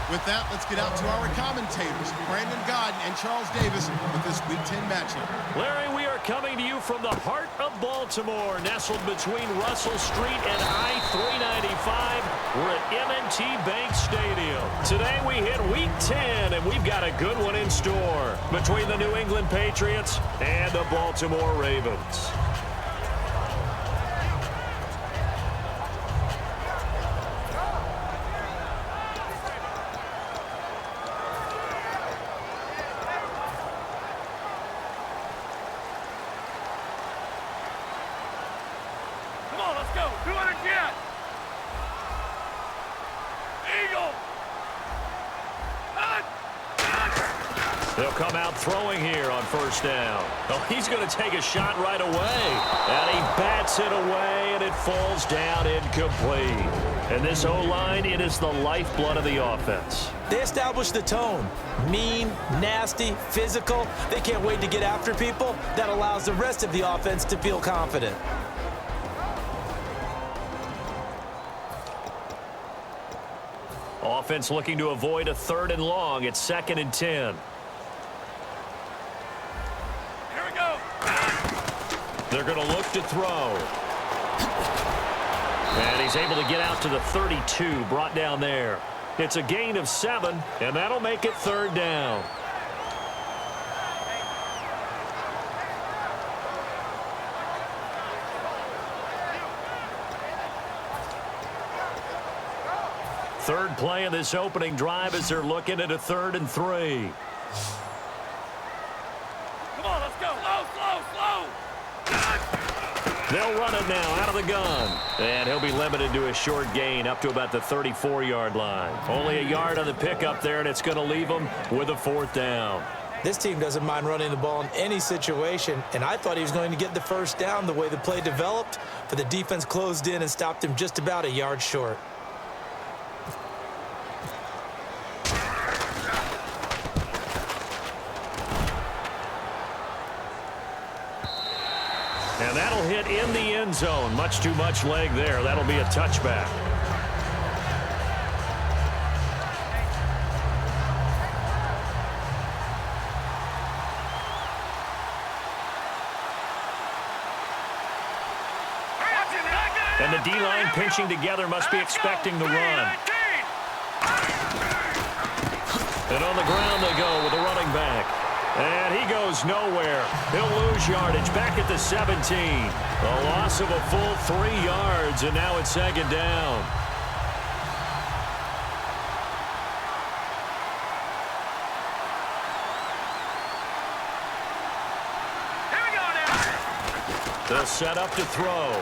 With that, let's get out to our commentators, Brandon Godden and Charles Davis, with this Week 10 matchup. Larry, we are coming to you from the heart of Baltimore, nestled between Russell Street and I-395. We're at M&T Bank Stadium. Today we hit Week 10, and we've got a good one in store between the New England Patriots and the Baltimore Ravens. They'll come out throwing here on first down. Oh, he's going to take a shot right away. And he bats it away, and it falls down incomplete. And this O-line, it is the lifeblood of the offense. They establish the tone. Mean, nasty, physical. They can't wait to get after people. That allows the rest of the offense to feel confident. Offense looking to avoid a 3rd and long. It's 2nd and 10. They're going to look to throw. And he's able to get out to the 32, brought down there. It's a gain of 7, and that'll make it 3rd down. Third play of this opening drive as they're looking at a 3rd and 3. Come on, let's go. Slow. They'll run it now out of the gun. And he'll be limited to a short gain up to about the 34-yard line. Only a yard on the pickup there, and it's going to leave them with a 4th down. This team doesn't mind running the ball in any situation, and I thought he was going to get the first down the way the play developed, but the defense closed in and stopped him just about a yard short. And that'll hit in the end zone. Much too much leg there. That'll be a touchback. And the D-line pinching together must be expecting the run. And on the ground they go with a running back. And he goes nowhere. He'll lose yardage back at the 17. A loss of a full 3 yards, and now it's 2nd down. Here we go now. They'll set up to throw.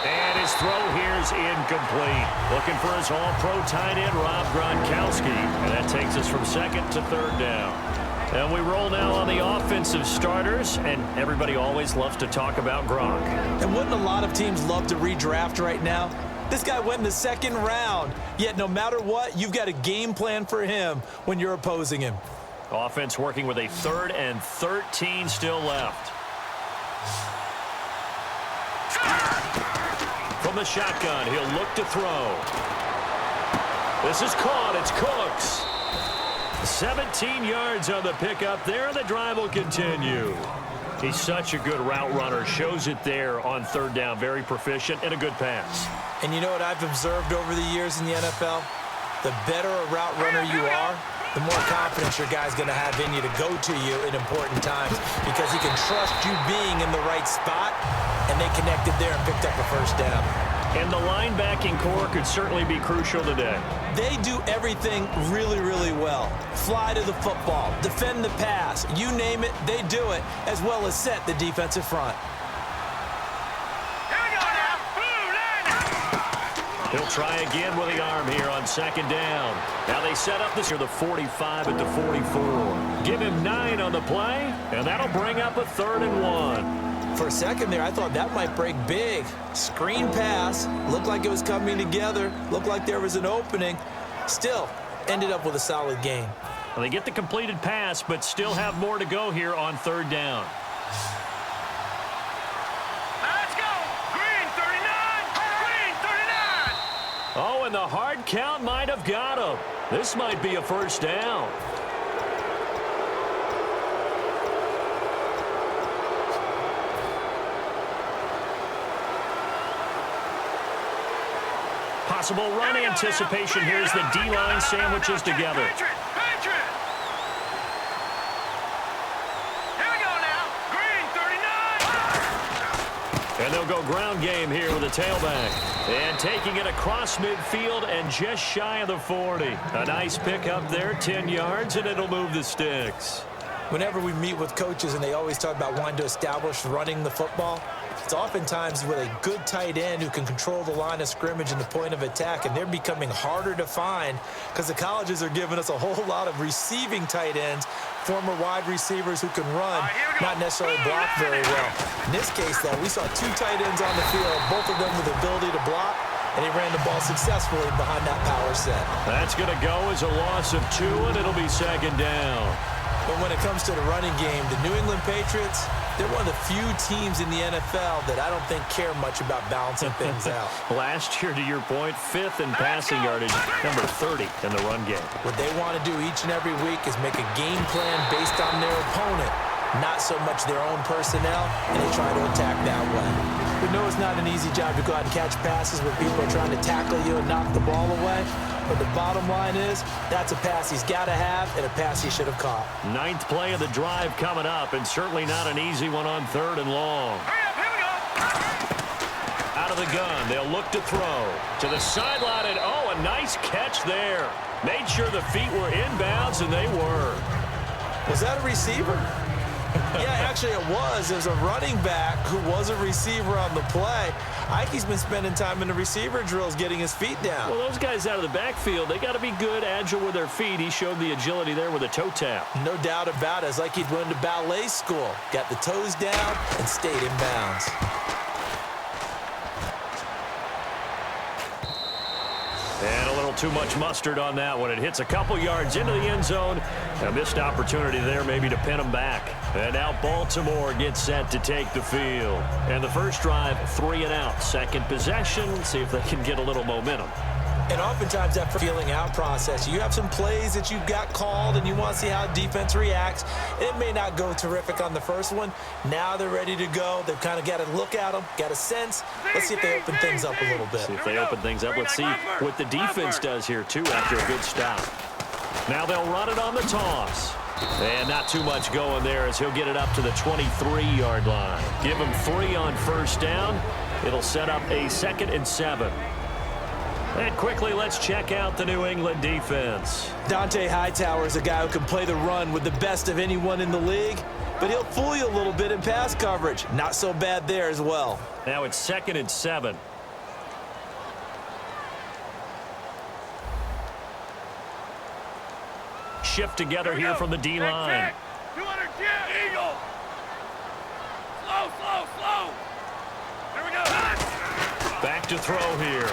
And his throw here is incomplete. Looking for his all-pro tight end, Rob Gronkowski. And that takes us from 2nd to 3rd down. And we roll now on the offensive starters, and everybody always loves to talk about Gronk. And wouldn't a lot of teams love to redraft right now? This guy went in the 2nd round, yet no matter what, you've got a game plan for him when you're opposing him. Offense working with a 3rd and 13 still left. From the shotgun, he'll look to throw. This is caught. It's Cooks. 17 yards on the pickup there, and the drive will continue. He's such a good route runner. Shows it there on 3rd down. Very proficient and a good pass. And you know what I've observed over the years in the NFL? The better a route runner you are, the more confidence your guy's going to have in you to go to you in important times because he can trust you being in the right spot, and they connected there and picked up a 1st down. And the linebacking core could certainly be crucial today. They do everything really, really well. Fly to the football, defend the pass, you name it, they do it, as well as set the defensive front. Here we go now. He'll try again with the arm here on 2nd down. Now they set up this here, the 45 at the 44. Give him 9 on the play, and that'll bring up a 3rd and 1. For a second there, I thought that might break big. Screen pass. Looked like it was coming together. Looked like there was an opening. Still, ended up with a solid gain. Well, they get the completed pass, but still have more to go here on 3rd down. Let's go. Green 39. Green 39. Oh, and the hard count might have got him. This might be a first down. Possible run anticipation here as the D-line sandwiches together. Patriots! Here we go now. Green, 39. And they'll go ground game here with a tailback. And taking it across midfield and just shy of the 40. A nice pickup there, 10 yards, and it'll move the sticks. Whenever we meet with coaches and they always talk about wanting to establish running the football, it's oftentimes with a good tight end who can control the line of scrimmage and the point of attack, and they're becoming harder to find because the colleges are giving us a whole lot of receiving tight ends, former wide receivers who can run, not necessarily block very well. In this case, though, we saw two tight ends on the field, both of them with the ability to block, and he ran the ball successfully behind that power set. That's going to go as a loss of 2, and it'll be second down. But when it comes to the running game, the New England Patriots, they're one of the few teams in the NFL that I don't think care much about balancing things out. Last year, to your point, 5th in passing yardage, number 30 in the run game. What they want to do each and every week is make a game plan based on their opponent, not so much their own personnel, and they try to attack that way. We know it's not an easy job to go out and catch passes when people are trying to tackle you and knock the ball away. But the bottom line is, that's a pass he's got to have and a pass he should have caught. 9th play of the drive coming up, and certainly not an easy one on 3rd and long. Hurry up, here we go. Out of the gun, they'll look to throw. To the sideline, and oh, a nice catch there. Made sure the feet were inbounds, and they were. Was that a receiver? Yeah, actually it was. There's a running back who was a receiver on the play. Ike's been spending time in the receiver drills getting his feet down. Well, those guys out of the backfield, they got to be good, agile with their feet. He showed the agility there with a toe tap. No doubt about it. It's like he'd went to ballet school. Got the toes down and stayed in bounds. And a little too much mustard on that one. It hits a couple yards into the end zone. A missed opportunity there maybe to pin them back. And now Baltimore gets set to take the field. And the first drive, 3 and out. Second possession, see if they can get a little momentum. And oftentimes that feeling out process, you have some plays that you've got called and you want to see how defense reacts. It may not go terrific on the first one. Now they're ready to go. They've kind of got to look at them, got a sense. Let's see if they open things up a little bit. See if they open things up. Let's see what the defense does here, too, after a good stop. Now they'll run it on the toss. And not too much going there as he'll get it up to the 23-yard line. Give him 3 on first down. It'll set up a 2nd and 7. And quickly, let's check out the New England defense. Dante Hightower is a guy who can play the run with the best of anyone in the league, but he'll fool you a little bit in pass coverage. Not so bad there as well. Now it's 2nd and 7. Shift together here from the D-line. 200 Eagle. Slow. Here we go. Back to throw here.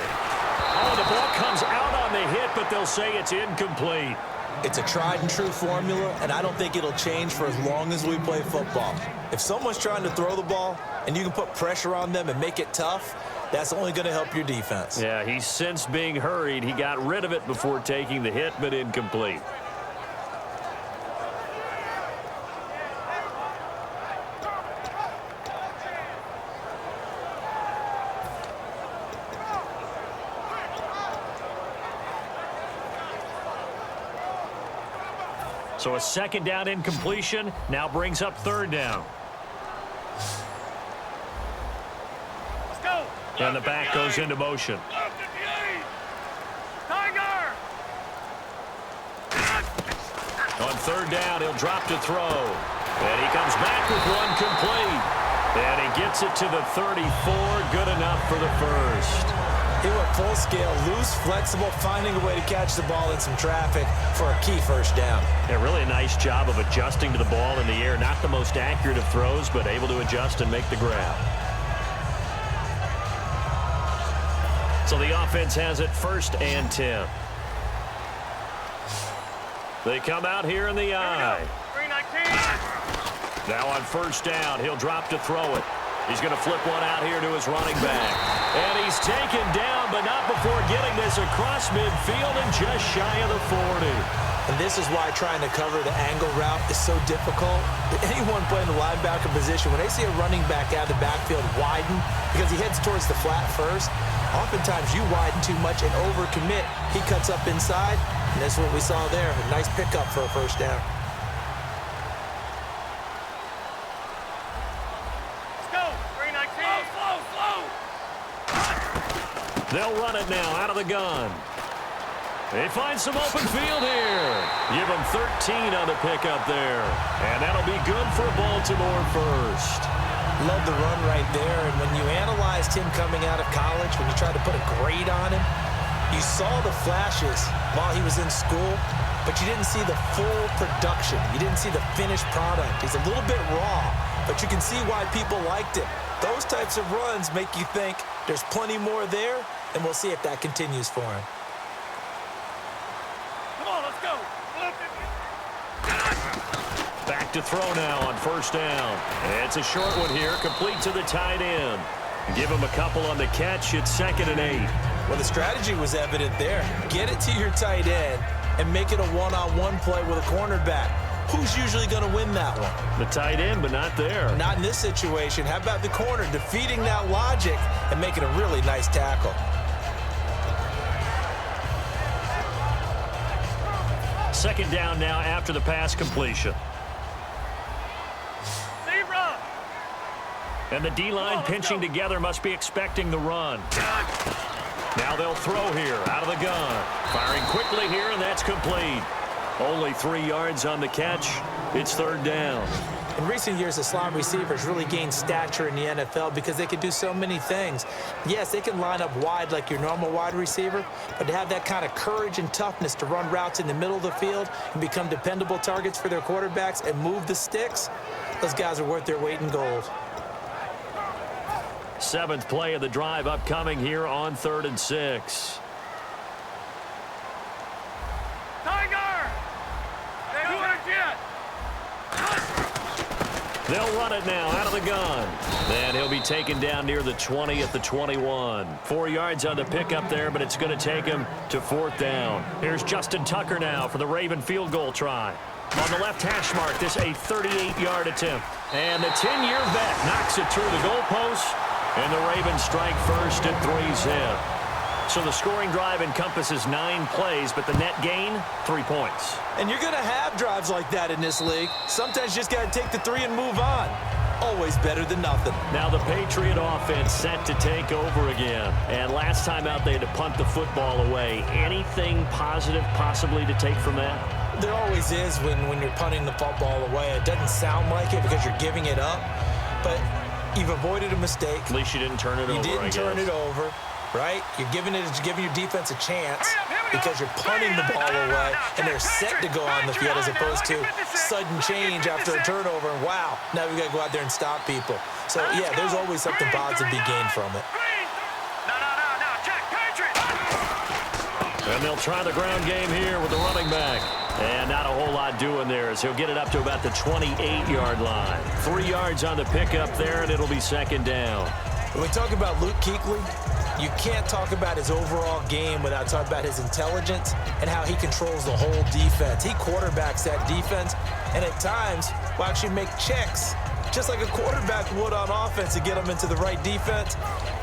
Oh, the ball comes out on the hit, but they'll say it's incomplete. It's a tried and true formula, and I don't think it'll change for as long as we play football. If someone's trying to throw the ball and you can put pressure on them and make it tough, that's only going to help your defense. Yeah, he's since being hurried. He got rid of it before taking the hit, but incomplete. So a 2nd down incompletion now brings up 3rd down. Let's go. And the back goes into motion. Tiger. On 3rd down, he'll drop to throw. And he comes back with one complete. And he gets it to the 34. Good enough for the first. He went full scale, loose, flexible, finding a way to catch the ball in some traffic for a key first down. Yeah, really a nice job of adjusting to the ball in the air. Not the most accurate of throws, but able to adjust and make the grab. So the offense has it 1st and 10. They come out here in the eye. 319. Now on 1st down, he'll drop to throw it. He's going to flip one out here to his running back. And he's taken down, but not before getting this across midfield and just shy of the 40. And this is why trying to cover the angle route is so difficult. Anyone playing the linebacker position, when they see a running back out of the backfield widen because he heads towards the flat first, oftentimes you widen too much and overcommit. He cuts up inside, and that's what we saw there. A nice pickup for a first down. They'll run it now out of the gun. They find some open field here. Give them 13 on the pickup there. And that'll be good for Baltimore first. Love the run right there. And when you analyzed him coming out of college, when you tried to put a grade on him, you saw the flashes while he was in school, but you didn't see the full production. You didn't see the finished product. He's a little bit raw, but you can see why people liked it. Those types of runs make you think there's plenty more there, and we'll see if that continues for him. Come on, let's go. Back to throw now on first down. It's a short one here, complete to the tight end. Give him a couple on the catch. It's 2nd and 8. Well, the strategy was evident there. Get it to your tight end and make it a one-on-one play with a cornerback. Who's usually going to win that one? The tight end, but not there. Not in this situation. How about the corner defeating that logic and making a really nice tackle? Second down now after the pass completion. And the D-line pinching together must be expecting the run. Now they'll throw here out of the gun. Firing quickly here, and that's complete. Only 3 yards on the catch. It's 3rd down. In recent years, the slot receivers really gained stature in the NFL because they can do so many things. Yes, they can line up wide like your normal wide receiver, but to have that kind of courage and toughness to run routes in the middle of the field and become dependable targets for their quarterbacks and move the sticks, those guys are worth their weight in gold. 7th play of the drive upcoming here on 3rd and 6. Tiger! They want to get. They'll run it now out of the gun. Then he'll be taken down near the 20 at the 21. 4 yards on the pickup there, but it's going to take him to 4th down. Here's Justin Tucker now for the Raven field goal try. On the left hash mark, this a 38-yard attempt. And the 10-year vet knocks it through the goalpost. And the Ravens strike first at 3-zip. So the scoring drive encompasses 9 plays, but the net gain, 3 points. And you're going to have drives like that in this league. Sometimes you just got to take the 3 and move on. Always better than nothing. Now the Patriot offense set to take over again. And last time out, they had to punt the football away. Anything positive possibly to take from that? There always is when you're punting the football away. It doesn't sound like it because you're giving it up, but you've avoided a mistake. At least you didn't turn it over, You didn't turn it over, right? You're giving your defense a chance because you're punting the ball away, and they're set to go on the field as opposed to sudden change after a turnover. And wow, now we got to go out there and stop people. So, yeah, there's always something positive to be gained from it. No, check, Patriots! And they'll try the ground game here with the running back. And not a whole lot doing there as he'll get it up to about the 28-yard line. 3 yards on the pickup there, and it'll be 2nd down. When we talk about Luke Kuechly, you can't talk about his overall game without talking about his intelligence and how he controls the whole defense. He quarterbacks that defense, and at times will actually make checks, just like a quarterback would on offense to get them into the right defense.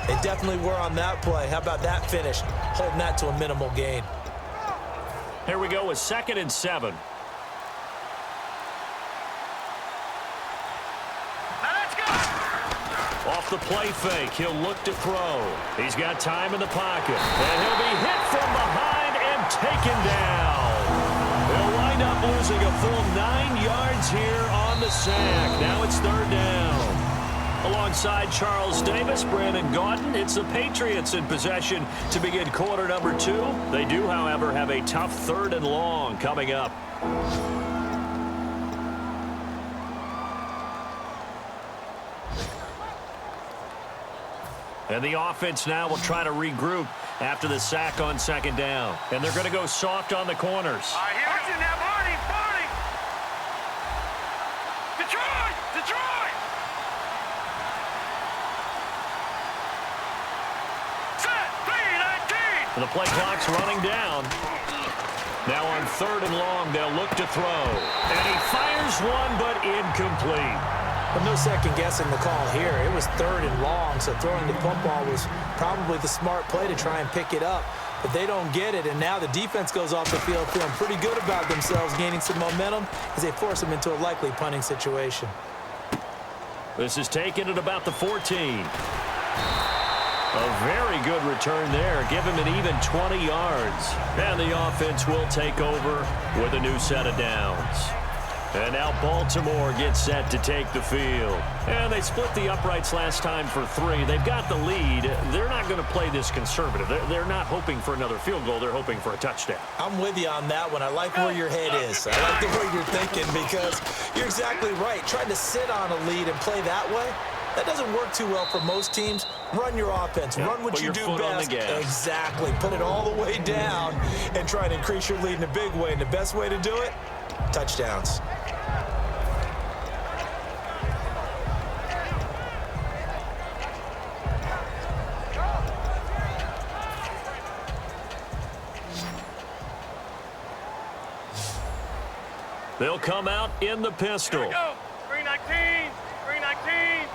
They definitely were on that play. How about that finish? Holding that to a minimal gain. Here we go with 2nd and 7. Off the play fake, he'll look to throw. He's got time in the pocket, and he'll be hit from behind and taken down. They'll wind up losing a full 9 yards here on the sack. Now it's 3rd down. Alongside Charles Davis, Brandon Gaudin, it's the Patriots in possession to begin quarter number 2. They do, however, have a tough 3rd and long coming up. And the offense now will try to regroup after the sack on 2nd down. And they're going to go soft on the corners. All right, here now, Barney! Detroit! And the play clock's running down. Now on 3rd and long, they'll look to throw. And he fires one, but incomplete. Well, no second-guessing the call here. It was 3rd and long, so throwing the football was probably the smart play to try and pick it up. But they don't get it, and now the defense goes off the field feeling pretty good about themselves, gaining some momentum as they force them into a likely punting situation. This is taken at about the 14. A very good return there. Give him an even 20 yards. And the offense will take over with a new set of downs. And now Baltimore gets set to take the field. And they split the uprights last time for 3. They've got the lead. They're not going to play this conservative. They're not hoping for another field goal. They're hoping for a touchdown. I'm with you on that one. I like where your head is. I like the way you're thinking because you're exactly right. Trying to sit on a lead and play that way, that doesn't work too well for most teams. Run your offense. Run what you do best. Exactly. Put it all the way down and try to increase your lead in a big way. And the best way to do it, touchdowns. They'll come out in the pistol. Here we go. 319. 319.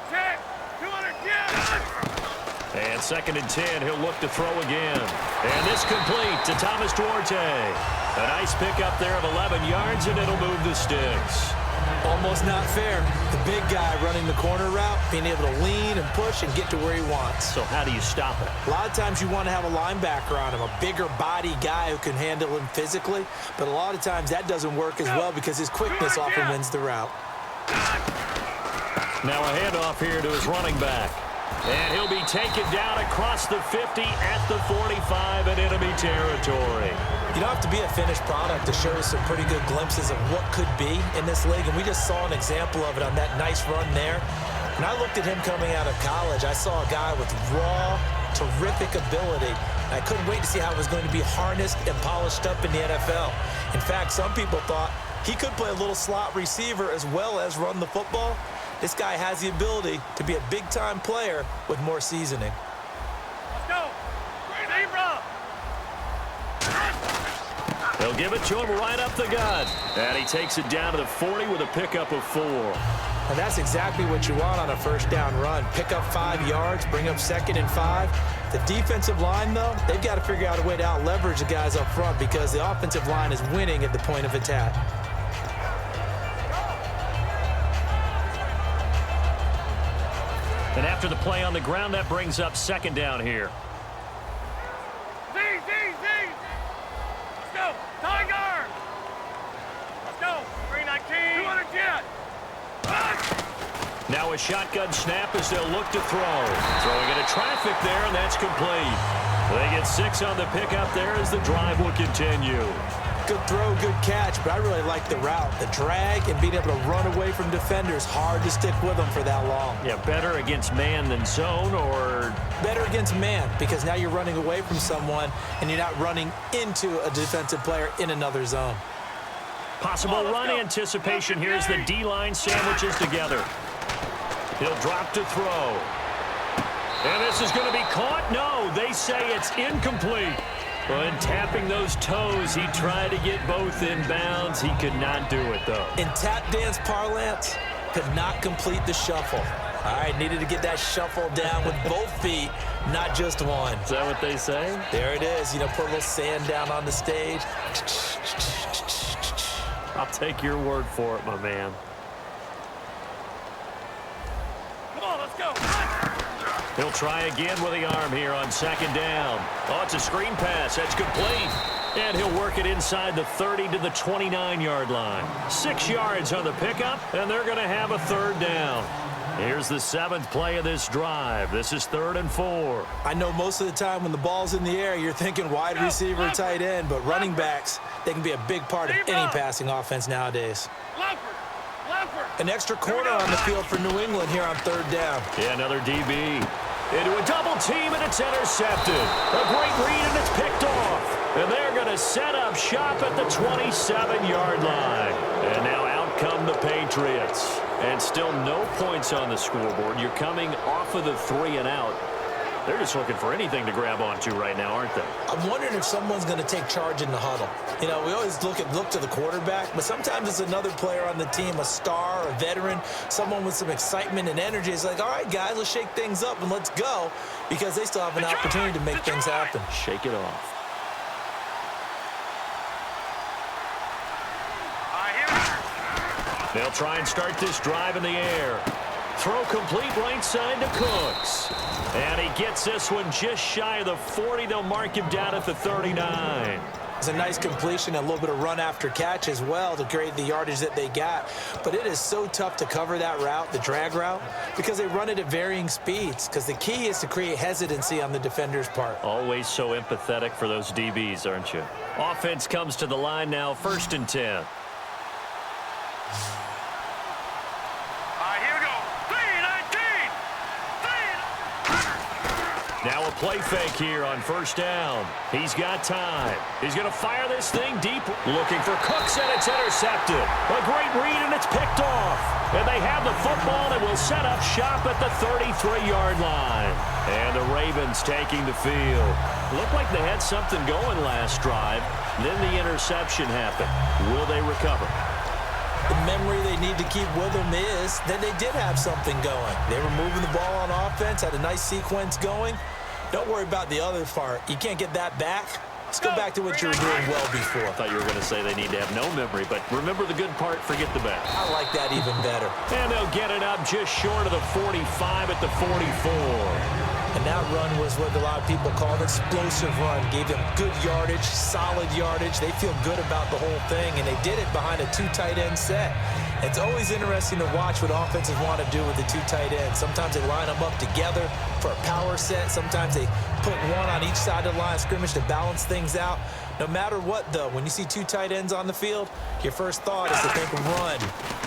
Check. 200. Yeah. And 2nd and 10. He'll look to throw again. And this complete to Thomas Duarte. A nice pickup there of 11 yards, and it'll move the sticks. Almost not fair. The big guy running the corner route, being able to lean and push and get to where he wants. So how do you stop it? A lot of times you want to have a linebacker on him, a bigger body guy who can handle him physically. But a lot of times that doesn't work as well because his quickness often wins the route. Now a handoff here to his running back. And he'll be taken down across the 50 at the 45 in enemy territory. You don't have to be a finished product to show us some pretty good glimpses of what could be in this league, and we just saw an example of it on that nice run there. When I looked at him coming out of college, I saw a guy with raw, terrific ability. And I couldn't wait to see how it was going to be harnessed and polished up in the NFL. In fact, some people thought he could play a little slot receiver as well as run the football. This guy has the ability to be a big-time player with more seasoning. Let's go. Zebra. They'll give it to him right up the gut. And he takes it down to the 40 with a pickup of 4. And that's exactly what you want on a first down run. Pick up 5 yards, bring up 2nd and 5. The defensive line, though, they've got to figure out a way to out-leverage the guys up front because the offensive line is winning at the point of attack. And after the play on the ground, that brings up 2nd down here. Z. Let's go. Tiger. Let's go. 319. 200 jet. Now a shotgun snap as they'll look to throw. Throwing into traffic there, and that's complete. They get 6 on the pickup there as the drive will continue. Good throw, good catch, but I really like the route. The drag and being able to run away from defenders, hard to stick with them for that long. Yeah, better against man than zone, or? Better against man, because now you're running away from someone and you're not running into a defensive player in another zone. Possible run anticipation here as the D-line sandwiches together. He'll drop to throw. And this is going to be caught. No, they say it's incomplete. When tapping those toes, he tried to get both in bounds. He could not do it, though. In tap dance parlance, could not complete the shuffle. All right, needed to get that shuffle down with both feet, not just one. Is that what they say? There it is. You know, put a little sand down on the stage. I'll take your word for it, my man. Come on, let's go. He'll try again with the arm here on 2nd down. Oh, it's a screen pass. That's complete. And he'll work it inside the 30 to the 29-yard line. 6 yards on the pickup, and they're going to have a 3rd down. Here's the 7th play of this drive. This is 3rd and 4. I know most of the time when the ball's in the air, you're thinking wide receiver, tight end, but running backs, they can be a big part of any passing offense nowadays. An extra corner on the field for New England here on 3rd down. Yeah, another DB. Into a double team, and it's intercepted. A great read, and it's picked off. And they're going to set up shop at the 27-yard line. And now out come the Patriots. And still no points on the scoreboard. You're coming off of the 3 and out. They're just looking for anything to grab onto right now, aren't they? I'm wondering if someone's going to take charge in the huddle. You know, we always look to the quarterback, but sometimes it's another player on the team, a star, a veteran, someone with some excitement and energy. It's like, all right, guys, let's shake things up and let's go, because they still have an opportunity to make things happen. Shake it off. They'll try and start this drive in the air. Throw complete right side to Cooks. And he gets this one just shy of the 40. They'll mark him down at the 39. It's a nice completion, a little bit of run after catch as well to create the yardage that they got. But it is so tough to cover that route, the drag route, because they run it at varying speeds. Because the key is to create hesitancy on the defender's part. Always so empathetic for those DBs, aren't you? Offense comes to the line now, 1st and 10. Now a play fake here on 1st down. He's got time. He's going to fire this thing deep. Looking for Cooks, and it's intercepted. A great read, and it's picked off. And they have the football and will set up shop at the 33-yard line. And the Ravens taking the field. Looked like they had something going last drive. Then the interception happened. Will they recover? The memory they need to keep with them is that they did have something going. They were moving the ball on offense, had a nice sequence going. Don't worry about the other part. You can't get that back. Let's go back to what you were doing well before. I thought you were going to say they need to have no memory, but remember the good part, forget the bad. I like that even better. And they'll get it up just short of the 45 at the 44. And that run was what a lot of people call an explosive run. Gave them good yardage, solid yardage. They feel good about the whole thing, and they did it behind a 2 tight end set. It's always interesting to watch what offenses want to do with the 2 tight ends. Sometimes they line them up together for a power set. Sometimes they put one on each side of the line of scrimmage to balance things out. No matter what, though, when you see 2 tight ends on the field, your first thought is to think run.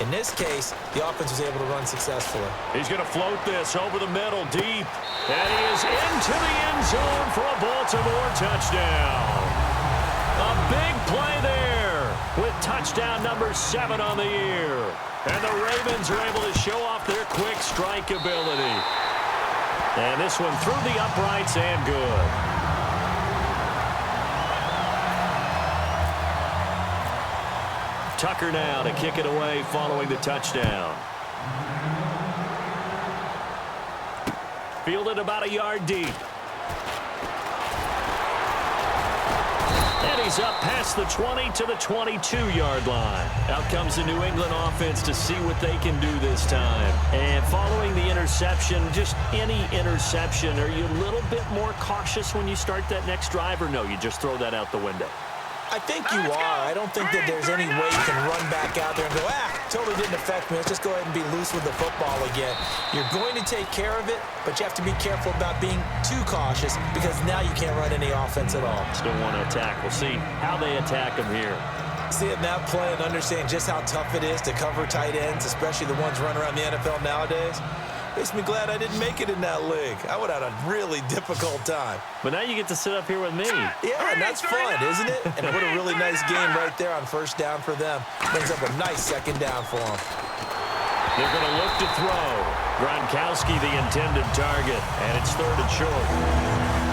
In this case, the offense was able to run successfully. He's going to float this over the middle, deep. And he is into the end zone for a Baltimore touchdown. A big play there with touchdown number 7 on the year. And the Ravens are able to show off their quick strike ability. And this one through the uprights and good. Tucker now to kick it away following the touchdown. Fielded about a yard deep. And he's up past the 20 to the 22-yard line. Out comes the New England offense to see what they can do this time. And following the interception, just any interception, are you a little bit more cautious when you start that next drive, or no, you just throw that out the window? I think you are. I don't think that there's any way you can run back out there and go, totally didn't affect me. Let's just go ahead and be loose with the football again. You're going to take care of it, but you have to be careful about being too cautious, because now you can't run any offense at all. Still want to attack. We'll see how they attack them here. See it in that play and understand just how tough it is to cover tight ends, especially the ones running around the NFL nowadays. Makes me glad I didn't make it in that league. I would have had a really difficult time. But now you get to sit up here with me. Yeah, and that's fun, isn't it? And what a really nice game right there on 1st down for them. Brings up a nice 2nd down for them. They're going to look to throw. Gronkowski the intended target, and it's 3rd and short.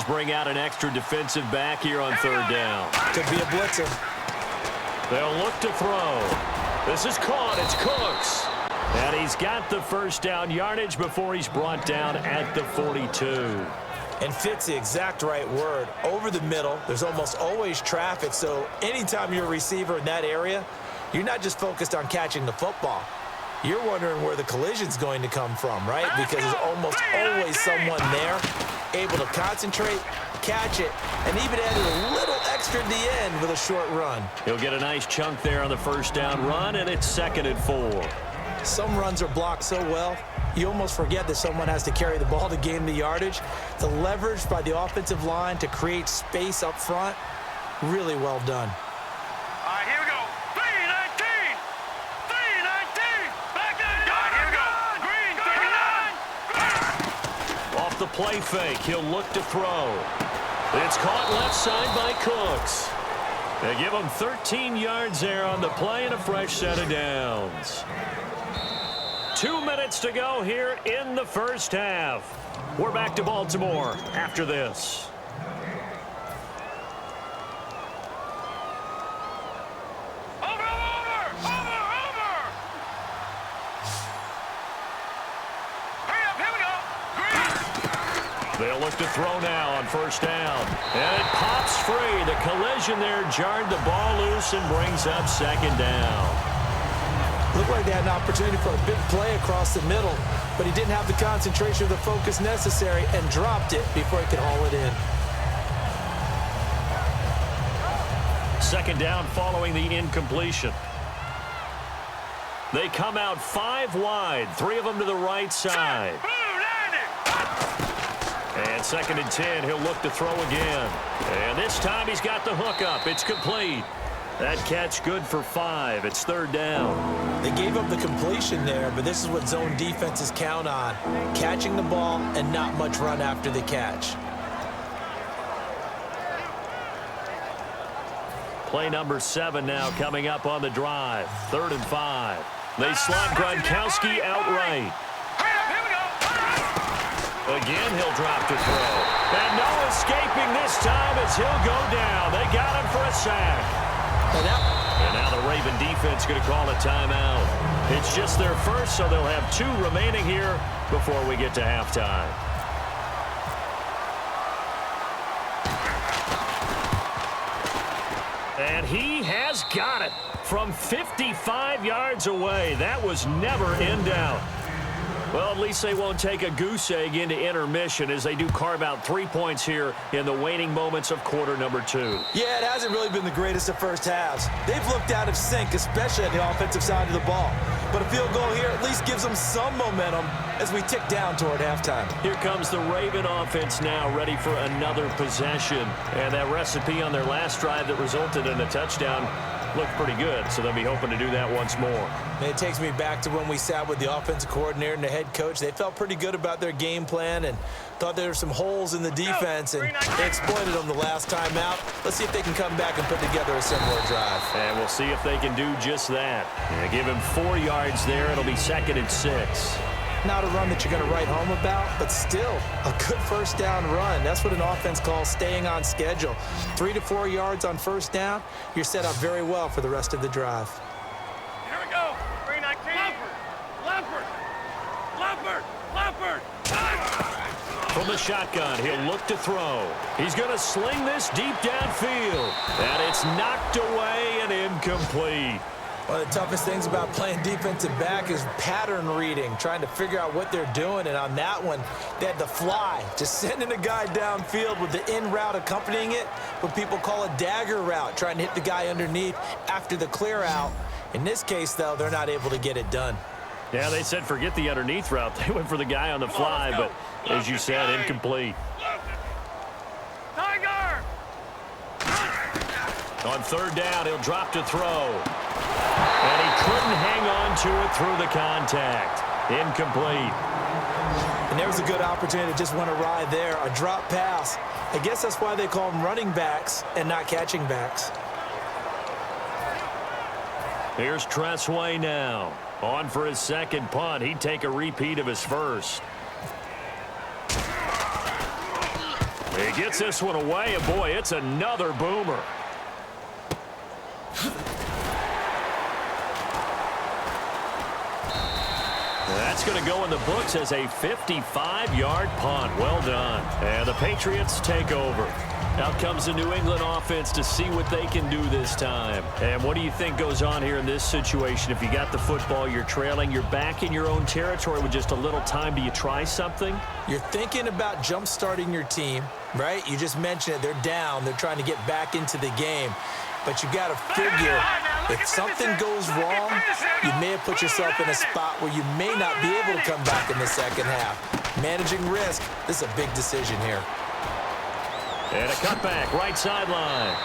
Bring out an extra defensive back here on 3rd down. Could be a blitzer. They'll look to throw. This is caught. It's Cooks. And he's got the 1st down yardage before he's brought down at the 42. And fits the exact right word. Over the middle, there's almost always traffic, so anytime you're a receiver in that area, you're not just focused on catching the football. You're wondering where the collision's going to come from, right? Because there's almost always someone there able to concentrate, catch it, and even add a little extra at the end with a short run. He'll get a nice chunk there on the 1st down run, and it's 2nd and 4. Some runs are blocked so well, you almost forget that someone has to carry the ball to gain the yardage. The leverage by the offensive line to create space up front, really well done. All right, here we go. 3-19. off the play fake. He'll look to throw. It's caught left side by Cooks. They give him 13 yards there on the play and a fresh set of downs. 2 minutes to go here in the first half. We're back to Baltimore after this. They'll look to throw now on first down. And it pops free. The collision there jarred the ball loose and brings up second down. Looked like they had an opportunity for a big play across the middle, but he didn't have the concentration or the focus necessary and dropped it before he could haul it in. Second down following the incompletion. They come out 5 wide, 3 of them to the right side. And second and 10, he'll look to throw again. And this time he's got the hook up. It's complete. That catch good for 5. It's third down. They gave up the completion there, but this is what zone defenses count on. Catching the ball and not much run after the catch. Play number 7 now coming up on the drive. 3rd and 5. They slot Gronkowski outright. Again, he'll drop to throw. And no escaping this time as he'll go down. They got him for a sack. And now the Raven defense going to call a timeout. It's just their first, so they'll have 2 remaining here before we get to halftime. And he has got it from 55 yards away. That was never in doubt. Well, at least they won't take a goose egg into intermission as they do carve out 3 points here in the waning moments of quarter number 2. Yeah, it hasn't really been the greatest of first halves. They've looked out of sync, especially on the offensive side of the ball. But a field goal here at least gives them some momentum as we tick down toward halftime. Here comes the Raven offense now, ready for another possession. And that recipe on their last drive that resulted in a touchdown looked pretty good, so they'll be hoping to do that once more. And it takes me back to when we sat with the offensive coordinator and the head coach. They felt pretty good about their game plan and thought there were some holes in the defense, and they exploited them the last time out. Let's see if they can come back and put together a similar drive. And we'll see if they can do just that. And give him 4 yards there. It'll be 2nd and 6. Not a run that you're going to write home about, but still a good first down run. That's what an offense calls staying on schedule. 3 to 4 yards on first down, you're set up very well for the rest of the drive. Here we go. 319. Leopard. From the shotgun, he'll look to throw. He's going to sling this deep downfield. And it's knocked away and incomplete. One of the toughest things about playing defensive back is pattern reading, trying to figure out what they're doing. And on that one, they had the fly, just sending a guy downfield with the in route accompanying it, what people call a dagger route, trying to hit the guy underneath after the clear out. In this case, though, they're not able to get it done. Yeah, they said forget the underneath route. They went for the guy on the fly, but as you said, incomplete. Tiger! On 3rd down, he'll drop to throw. And he couldn't hang on to it through the contact. Incomplete. And there was a good opportunity that just went awry there. A drop pass. I guess that's why they call them running backs and not catching backs. Here's Tressway now. On for his second punt. He'd take a repeat of his first. He gets this one away, and boy, it's another boomer. That's going to go in the books as a 55-yard punt. Well done. And the Patriots take over. Out comes the New England offense to see what they can do this time. And what do you think goes on here in this situation? If you got the football, you're trailing, you're back in your own territory with just a little time. Do you try something? You're thinking about jump-starting your team, right? You just mentioned it. They're down. They're trying to get back into the game. But you got to figure, if something goes wrong, you may have put yourself in a spot where you may not be able to come back in the second half. Managing risk, this is a big decision here. And a cutback, right sideline.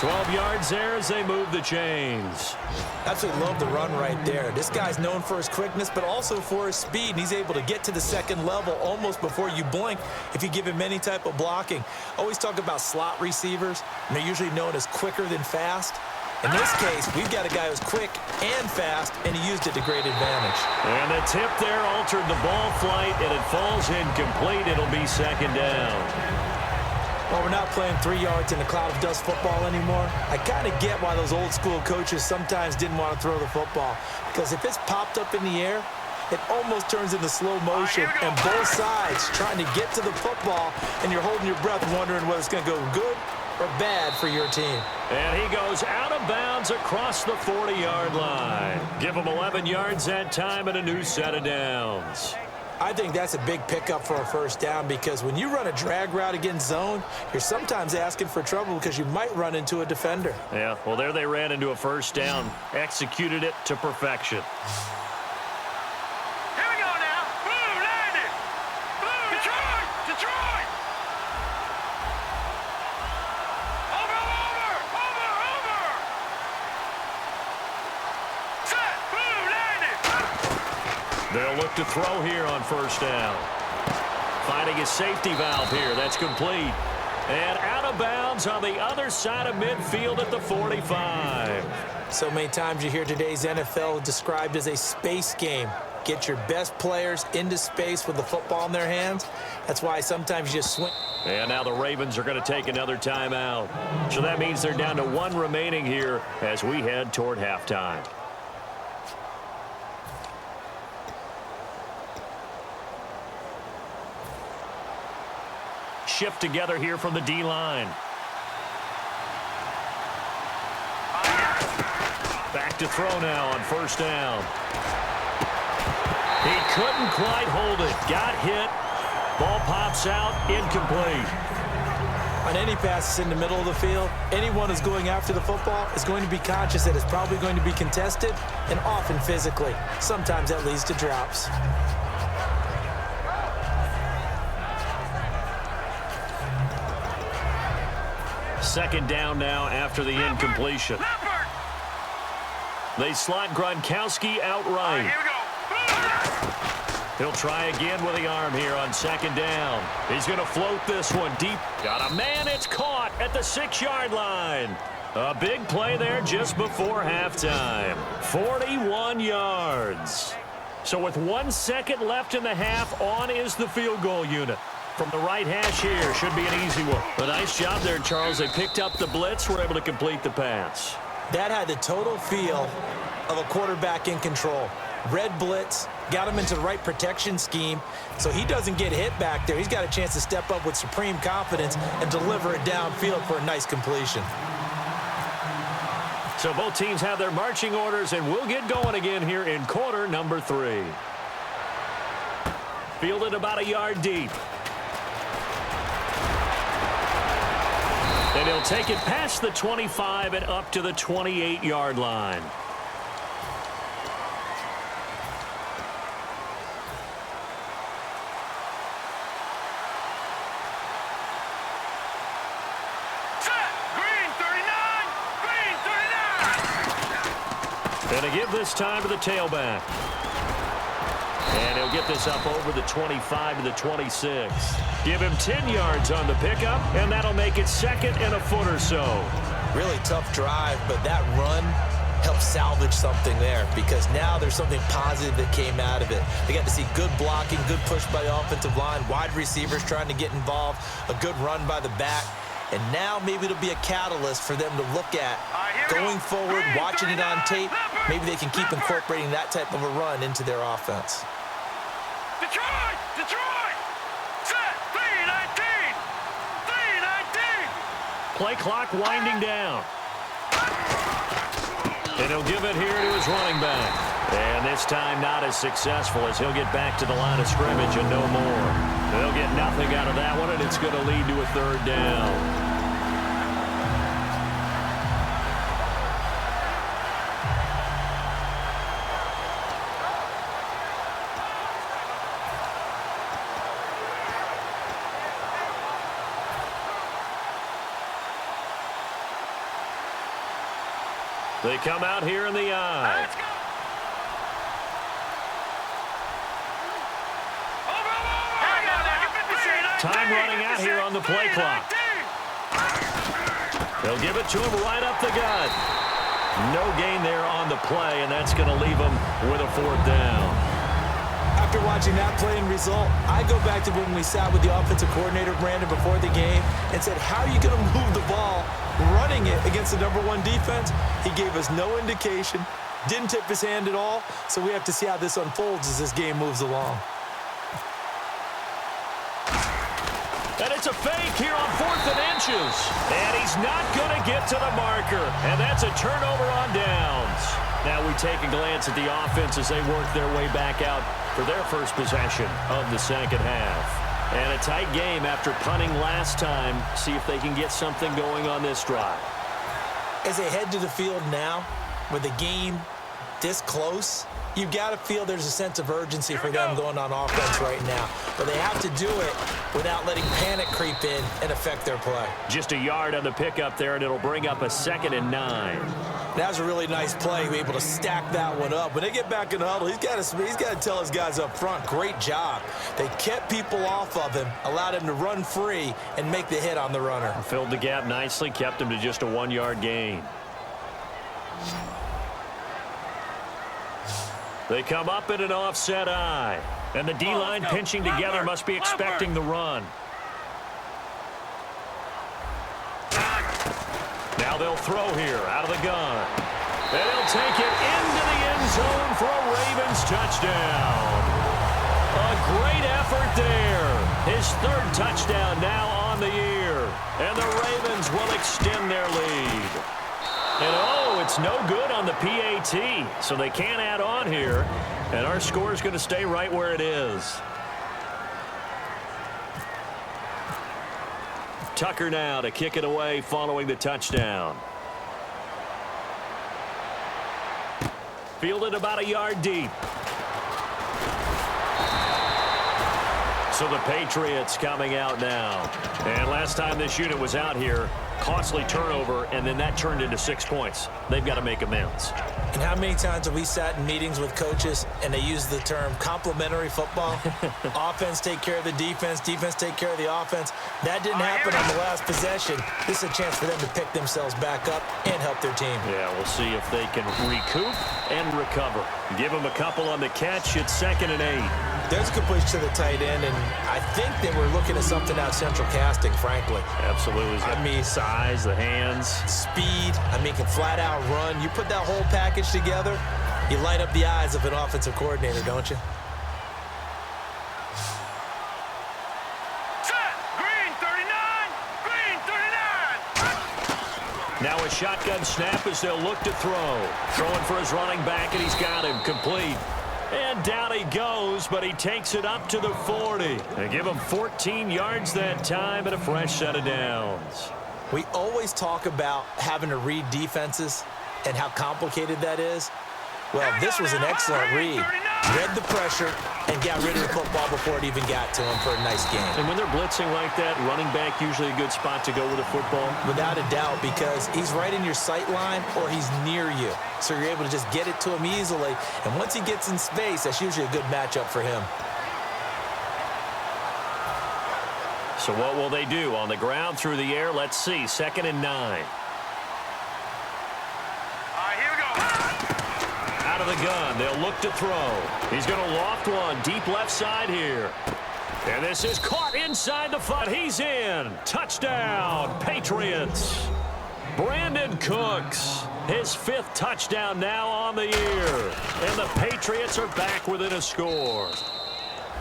12 yards there as they move the chains. Absolutely love the run right there. This guy's known for his quickness, but also for his speed, and he's able to get to the second level almost before you blink if you give him any type of blocking. Always talk about slot receivers, and they're usually known as quicker than fast. In this case, we've got a guy who's quick and fast, and he used it to great advantage. And the tip there altered the ball flight, and it falls incomplete. It'll be second down. Well, we're not playing 3 yards in a cloud of dust football anymore. I kind of get why those old school coaches sometimes didn't want to throw the football, because if it's popped up in the air, it almost turns into slow motion, and both sides trying to get to the football, and you're holding your breath wondering whether it's going to go good or bad for your team. And he goes out of bounds across the 40-yard line. Give him 11 yards that time and a new set of downs. I think that's a big pickup for a first down, because when you run a drag route against zone, you're sometimes asking for trouble because you might run into a defender. Yeah, well, there they ran into a first down. Executed it to perfection. Here we go now. Boom, landed. Boom, Detroit, Detroit. Over. Set, boom, landed. They'll look to throw here on first down. Finding a safety valve here. That's complete. And out of bounds on the other side of midfield at the 45. So many times you hear today's NFL described as a space game. Get your best players into space with the football in their hands. That's why sometimes you just swing. And now the Ravens are going to take another timeout. So that means they're down to one remaining here as we head toward halftime. Shift together here from the D-line. Back to throw now on first down. He couldn't quite hold it. Got hit. Ball pops out. Incomplete. On any passes in the middle of the field, anyone who's going after the football is going to be conscious that it's probably going to be contested, and often physically. Sometimes that leads to drops. Second down now after the incompletion. They slot Gronkowski outright. Here we go. He'll try again with the arm here on second down. He's going to float this one deep. Got a man. It's caught at the 6-yard line. A big play there just before halftime. 41 yards. So with 1 second left in the half, on is the field goal unit. From the right hash here, should be an easy one. A nice job there, Charles. They picked up the blitz, were able to complete the pass. That had the total feel of a quarterback in control. Red blitz, got him into the right protection scheme, so he doesn't get hit back there. He's got a chance to step up with supreme confidence and deliver it downfield for a nice completion. So both teams have their marching orders, and we'll get going again here in quarter number 3. Fielded about a yard deep. And he'll take it past the 25 and up to the 28-yard line. Set, green 39, green 39. And to give this time to the tailback. And he'll get this up over the 25 to the 26. Give him 10 yards on the pickup, and that'll make it second and a foot or so. Really tough drive, but that run helped salvage something there, because now there's something positive that came out of it. They got to see good blocking, good push by the offensive line, wide receivers trying to get involved, a good run by the back, and now maybe it'll be a catalyst for them to look at going forward, watching it on tape. Maybe they can keep incorporating that type of a run into their offense. Detroit, Detroit. Set, 319, 319. Play clock winding down. And he'll give it here to his running back. And this time not as successful, as he'll get back to the line of scrimmage and no more. They'll get nothing out of that one, and it's going to lead to a third down. They come out here in the eye. Let's go. Time running out here on the play clock. They'll give it to him right up the gut. No gain there on the play, and that's going to leave him with a 4th down. After watching that play and result, I go back to when we sat with the offensive coordinator, Brandon, before the game and said, how are you going to move the ball running it against the #1 defense? He gave us no indication, didn't tip his hand at all, so we have to see how this unfolds as this game moves along. And it's a fake here on 4th and inches. And he's not going to get to the marker. And that's a turnover on downs. Now we take a glance at the offense as they work their way back out for their first possession of the second half. And a tight game after punting last time. See if they can get something going on this drive. As they head to the field now, with the game this close, you've got to feel there's a sense of urgency for them going on offense right now. But they have to do it without letting panic creep in and affect their play. Just a yard on the pickup there, and it'll bring up a 2nd and 9. That was a really nice play, able to stack that one up. When they get back in the huddle, he's got to tell his guys up front, great job. They kept people off of him, allowed him to run free and make the hit on the runner. Filled the gap nicely, kept him to just a 1-yard gain. They come up in an offset eye. And the D-line pinching together must be expecting the run. Now they'll throw here out of the gun. And he'll take it into the end zone for a Ravens touchdown. A great effort there. His 3rd touchdown now on the year. And the Ravens will extend their lead. And oh, it's no good on the PAT, so they can't add on here. And our score is going to stay right where it is. Tucker now to kick it away following the touchdown. Fielded about a yard deep. So the Patriots coming out now. And last time this unit was out here, costly turnover, and then that turned into 6 points. They've got to make amends. And how many times have we sat in meetings with coaches and they use the term complementary football? Offense take care of the defense, defense take care of the offense. That didn't happen on the last possession. This is a chance for them to pick themselves back up and help their team. Yeah, we'll see if they can recoup and recover. Give them a couple on the catch. It's 2nd and 8. There's a good push to the tight end, and I think they were looking at something out central casting, frankly. Absolutely. I mean, size, the hands. Speed. I mean, can flat out run. You put that whole package together, you light up the eyes of an offensive coordinator, don't you? Set. Green 39. Green 39. Now a shotgun snap as they'll look to throw. Throwing for his running back, and he's got him complete. And down he goes, but he takes it up to the 40. They give him 14 yards that time and a fresh set of downs. We always talk about having to read defenses and how complicated that is. Well, this was an excellent read. Read the pressure and got rid of the football before it even got to him for a nice game. And when they're blitzing like that, running back usually a good spot to go with the football. Without a doubt, because he's right in your sight line or he's near you. So you're able to just get it to him easily. And once he gets in space, that's usually a good matchup for him. So what will they do? On the ground, through the air, let's see. 2nd and 9. Out of the gun, they'll look to throw. He's going to loft one deep left side here. And this is caught inside the 5. He's in. Touchdown, Patriots. Brandon Cooks, his 5th touchdown now on the year. And the Patriots are back within a score.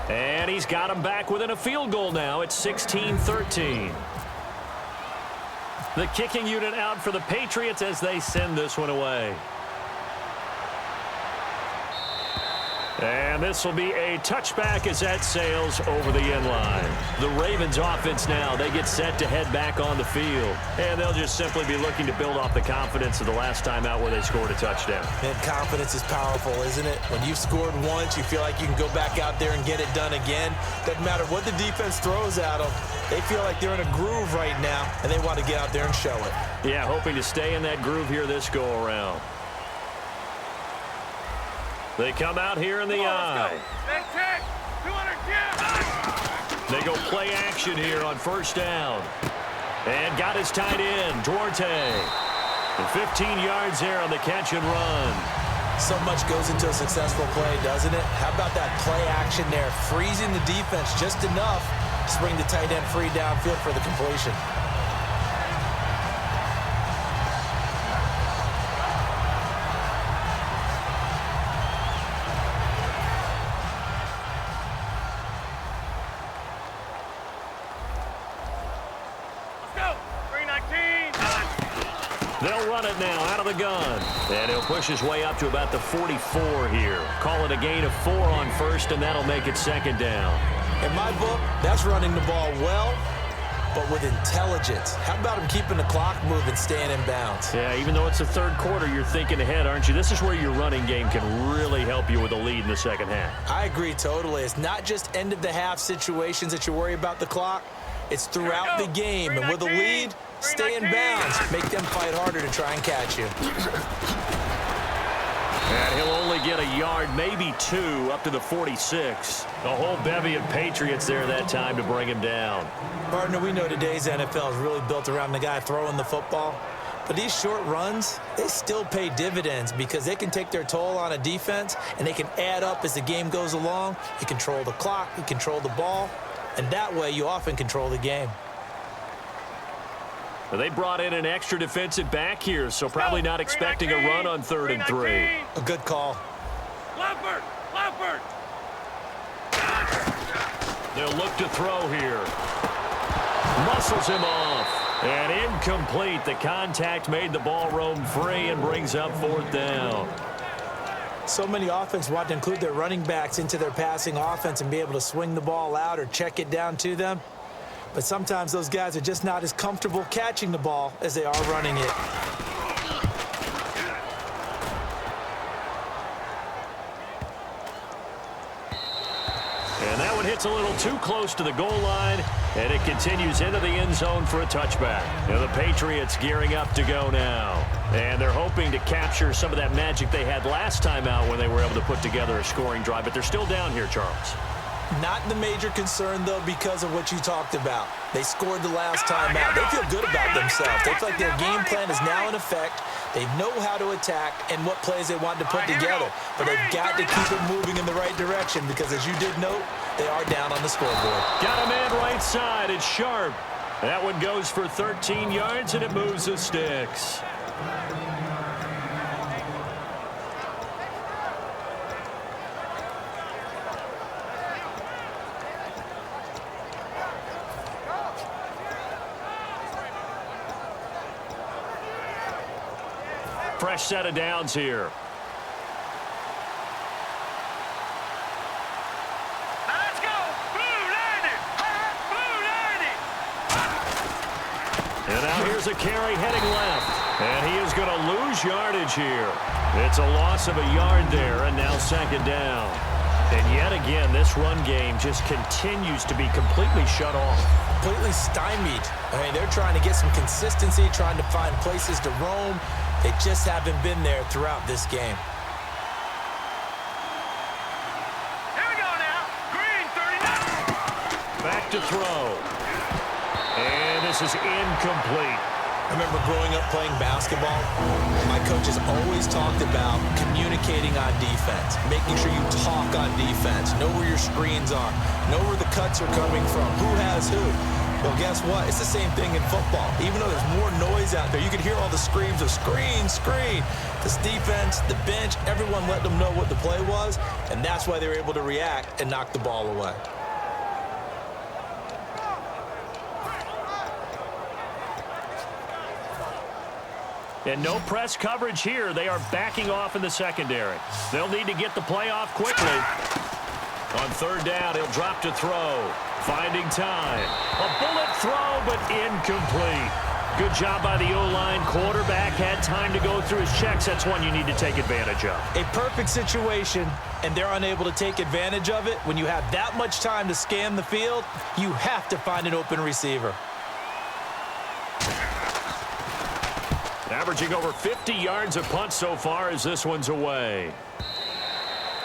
And he's got them back within a field goal now. It's 16-13. The kicking unit out for the Patriots as they send this one away. And this will be a touchback as that sails over the end line. The Ravens offense now, they get set to head back on the field. And they'll just simply be looking to build off the confidence of the last time out where they scored a touchdown. Man, confidence is powerful, isn't it? When you've scored once, you feel like you can go back out there and get it done again. Doesn't matter what the defense throws at them. They feel like they're in a groove right now, and they want to get out there and show it. Yeah, hoping to stay in that groove here this go-around. They come out here in the eye. They go play action here on first down. And got his tight end, Duarte. And 15 yards there on the catch and run. So much goes into a successful play, doesn't it? How about that play action there? Freezing the defense just enough to bring the tight end free downfield for the completion. They'll run it now out of the gun. And he'll push his way up to about the 44 here. Call it a gain of 4 on first, and that'll make it second down. In my book, that's running the ball well, but with intelligence. How about him keeping the clock moving, staying in bounds? Yeah, even though it's the third quarter, you're thinking ahead, aren't you? This is where your running game can really help you with a lead in the second half. I agree totally. It's not just end-of-the-half situations that you worry about the clock. It's throughout the game. And with a lead, stay in bounds. Make them fight harder to try and catch you. And he'll only get a yard, maybe 2, up to the 46. A whole bevy of Patriots there that time to bring him down. Partner, we know today's NFL is really built around the guy throwing the football. But these short runs, they still pay dividends because they can take their toll on a defense, and they can add up as the game goes along. You control the clock, you control the ball, and that way you often control the game. Well, they brought in an extra defensive back here, so probably not expecting a run on 3rd and 3. A good call. Leopard! They'll look to throw here. Muscles him off. And incomplete. The contact made the ball roam free and brings up 4th down. So many offenses want to include their running backs into their passing offense and be able to swing the ball out or check it down to them. But sometimes those guys are just not as comfortable catching the ball as they are running it. And that one hits a little too close to the goal line, and it continues into the end zone for a touchback. And the Patriots gearing up to go now. And they're hoping to capture some of that magic they had last time out when they were able to put together a scoring drive. But they're still down here, Charles. Not the major concern, though, because of what you talked about. They scored the last time out. They feel good about themselves. They feel like their game plan is now in effect. They know how to attack and what plays they want to put together. But they've got to keep it moving in the right direction because, as you did note, they are down on the scoreboard. Got a man right side. It's Sharp. That one goes for 13 yards, and it moves the sticks. Fresh set of downs here. Let's go! Blue landed! Blue landed! And now here's a carry heading left. And he is going to lose yardage here. It's a loss of a yard there, and now second down. And yet again, this run game just continues to be completely shut off. Completely stymied. I mean, they're trying to get some consistency, trying to find places to roam. They just haven't been there throughout this game. Here we go now. Green, 39. Back to throw. And this is incomplete. I remember growing up playing basketball, my coaches always talked about communicating on defense, making sure you talk on defense, know where your screens are, know where the cuts are coming from, who has who. Well, guess what? It's the same thing in football. Even though there's more noise out there, you can hear all the screams of screen, screen. This defense, the bench, everyone let them know what the play was, and that's why they were able to react and knock the ball away. And no press coverage here. They are backing off in the secondary. They'll need to get the play off quickly. On third down, he'll drop to throw. Finding time. A bullet throw, but incomplete. Good job by the O-line. Quarterback had time to go through his checks. That's one you need to take advantage of. A perfect situation, and they're unable to take advantage of it. When you have that much time to scan the field, you have to find an open receiver. Averaging over 50 yards a punt so far as this one's away.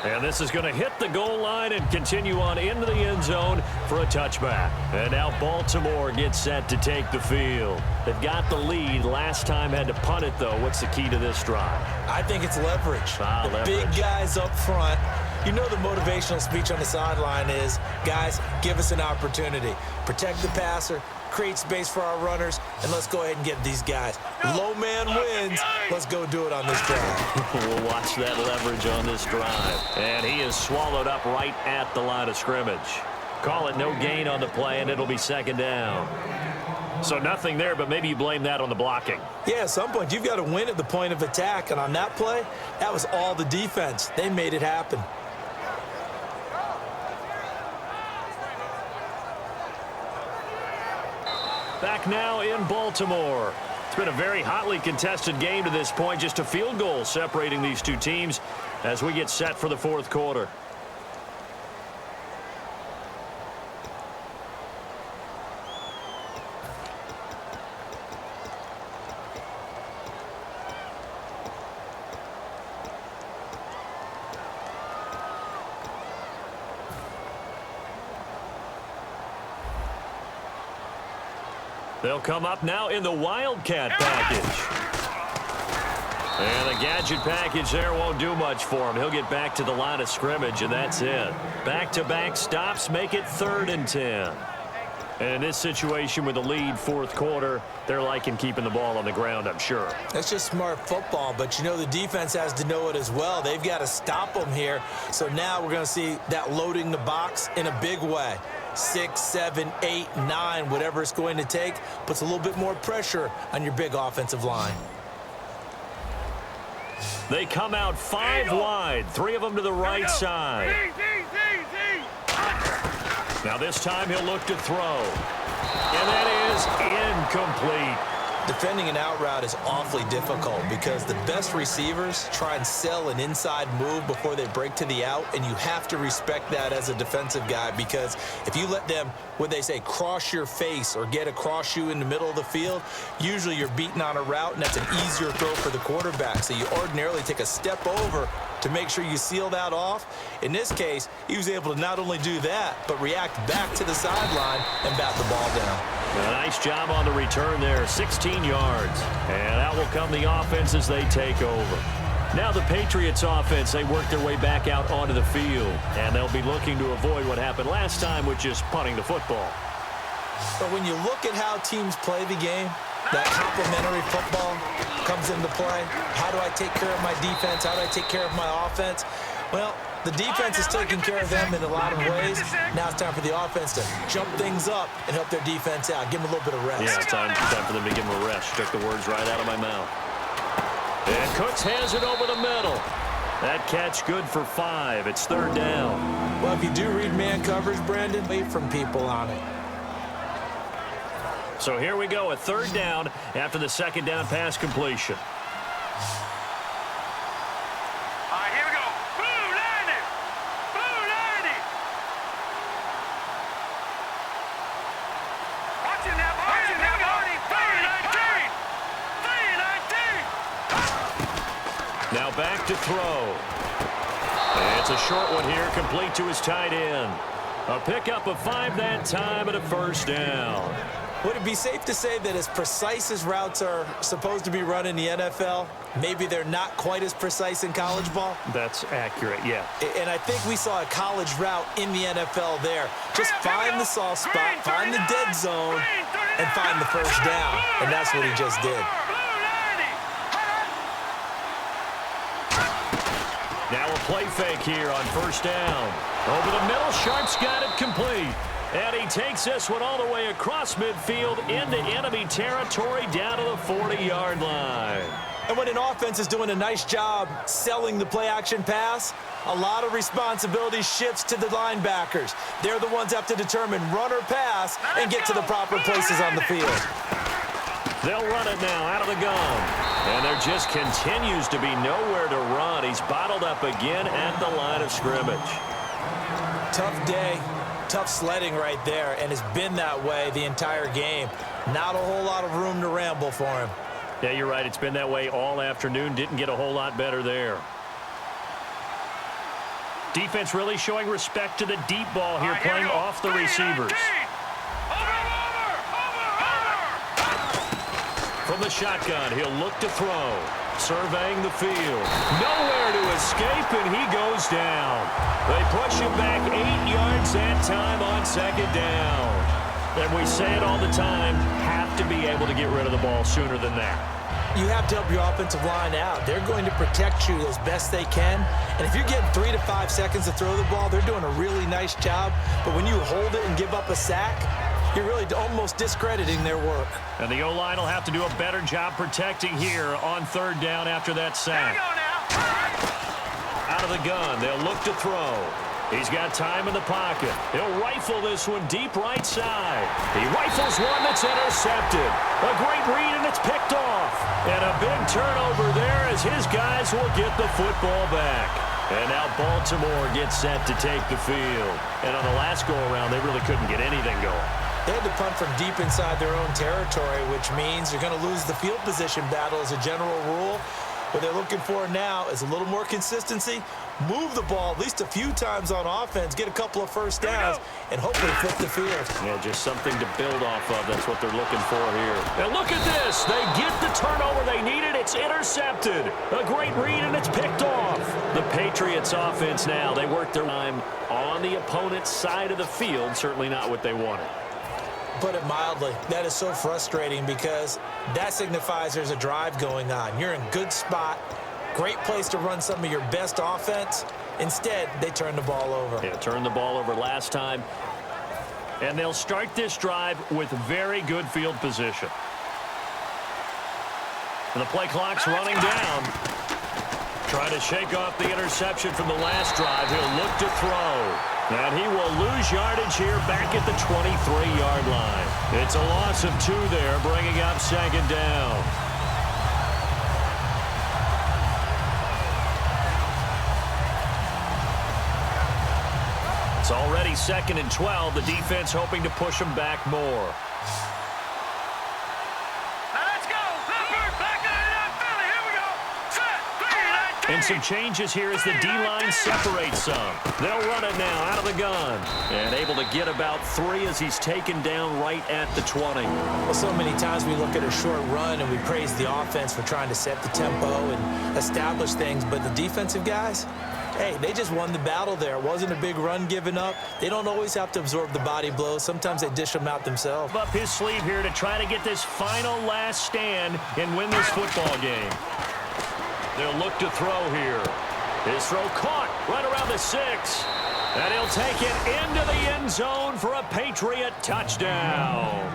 And this is going to hit the goal line and continue on into the end zone for a touchback. And now Baltimore gets set to take the field. They've got the lead. Last time had to punt it, though. What's the key to this drive? I think it's leverage. Leverage. Big guys up front. You know the motivational speech on the sideline is, guys, give us an opportunity. Protect the passer, create space for our runners, and let's go ahead and get these guys. Low man wins. Let's go do it on this drive. We'll watch that leverage on this drive. And he is swallowed up right at the line of scrimmage. Call it no gain on the play, and it'll be second down. So nothing there, but maybe you blame that on the blocking. Yeah, at some point, you've got to win at the point of attack. And on that play, that was all the defense. They made it happen. Back now in Baltimore. It's been a very hotly contested game to this point. Just a field goal separating these two teams as we get set for the fourth quarter. They'll come up now in the Wildcat package. And the gadget package there won't do much for him. He'll get back to the line of scrimmage, and that's it. Back-to-back stops make it 3rd and 10. And in this situation with the lead, fourth quarter, they're liking keeping the ball on the ground, I'm sure. That's just smart football, but you know the defense has to know it as well. They've got to stop them here. So now we're going to see that loading the box in a big way. 6, 7, 8, 9, whatever it's going to take, puts a little bit more pressure on your big offensive line. They come out 5 wide, 3 of them to the right side. Now this time he'll look to throw. And that is incomplete. Defending an out route is awfully difficult because the best receivers try and sell an inside move before they break to the out, and you have to respect that as a defensive guy because if you let them, what they say, cross your face or get across you in the middle of the field, usually you're beaten on a route, and that's an easier throw for the quarterback. So you ordinarily take a step over to make sure you seal that off. In this case, he was able to not only do that, but react back to the sideline and bat the ball down. A nice job on the return there, 16 yards. And out will come the offense as they take over. Now the Patriots offense, they work their way back out onto the field. And they'll be looking to avoid what happened last time with just punting the football. But when you look at how teams play the game, that complementary football comes into play. How do I take care of my defense? How do I take care of my offense? Well, the defense is taking care of them in a lot of ways. Now it's time for the offense to jump things up and help their defense out. Give them a little bit of rest. Yeah, time for them to give them a rest. Took the words right out of my mouth. And Cooks has it over the middle. That catch good for 5. It's 3rd down. Well, if you do read man coverage, Brandon, wait from people on it. So here we go, a 3rd down after the second down pass completion. All right, here we go. Blue line it. Blue line it. Watch it now, watch it now, Marty. 3-19. Now back to throw. And it's a short one here, complete to his tight end. A pickup of 5 that time and a 1st down. Would it be safe to say that as precise as routes are supposed to be run in the NFL, maybe they're not quite as precise in college ball? That's accurate, yeah. And I think we saw a college route in the NFL there. Just find the soft spot, find the dead zone, and find the 1st down. And that's what he just did. Now a play fake here on 1st down. Over the middle, Sharp's got it complete. And he takes this one all the way across midfield into enemy territory down to the 40-yard line. And when an offense is doing a nice job selling the play-action pass, a lot of responsibility shifts to the linebackers. They're the ones that have to determine run or pass and get to the proper places on the field. They'll run it now out of the gun. And there just continues to be nowhere to run. He's bottled up again at the line of scrimmage. Tough day, tough sledding right there, and it's been that way the entire game. Not a whole lot of room to ramble for him. Yeah, you're right. It's been that way all afternoon. Didn't get a whole lot better there. Defense really showing respect to the deep ball here, playing off the receivers. From the shotgun, he'll look to throw. Surveying the field. Nowhere to escape, and he goes down. They push him back 8 yards that time on second down. And we say it all the time, have to be able to get rid of the ball sooner than that. You have to help your offensive line out. They're going to protect you as best they can. And if you're getting 3 to 5 seconds to throw the ball, they're doing a really nice job. But when you hold it and give up a sack, you're really almost discrediting their work. And the O-line will have to do a better job protecting here on third down after that sack. Out of the gun, they'll look to throw. He's got time in the pocket. He'll rifle this one deep right side. He rifles one that's intercepted. A great read, and it's picked off. And a big turnover there as his guys will get the football back. And now Baltimore gets set to take the field. And on the last go-around, they really couldn't get anything going. They had to punt from deep inside their own territory, which means you're going to lose the field position battle as a general rule. What they're looking for now is a little more consistency, move the ball at least a few times on offense, get a couple of first downs, and hopefully flip the field. Yeah, just something to build off of. That's what they're looking for here. And look at this. They get the turnover they needed. It's intercepted. A great read, and it's picked off. The Patriots offense now, they work their time on the opponent's side of the field. Certainly not what they wanted. Put it mildly, that is so frustrating because that signifies there's a drive going on. You're in good spot, great place to run some of your best offense. Instead, they turn the ball over. Yeah, turned the ball over last time. And they'll start this drive with very good field position. And the play clock's running down. Trying to shake off the interception from the last drive. He'll look to throw. And he will lose yardage here back at the 23-yard line. It's a loss of 2 there, bringing up second down. It's already 2nd and 12. The defense hoping to push them back more. And some changes here as the D-line separates some. They'll run it now out of the gun. And able to get about 3 as he's taken down right at the 20. Well, so many times we look at a short run and we praise the offense for trying to set the tempo and establish things. But the defensive guys, hey, they just won the battle there. It wasn't a big run given up. They don't always have to absorb the body blows. Sometimes they dish them out themselves. Up his sleeve here to try to get this final last stand and win this football game. They'll look to throw here. His throw caught right around the 6. And he'll take it into the end zone for a Patriot touchdown.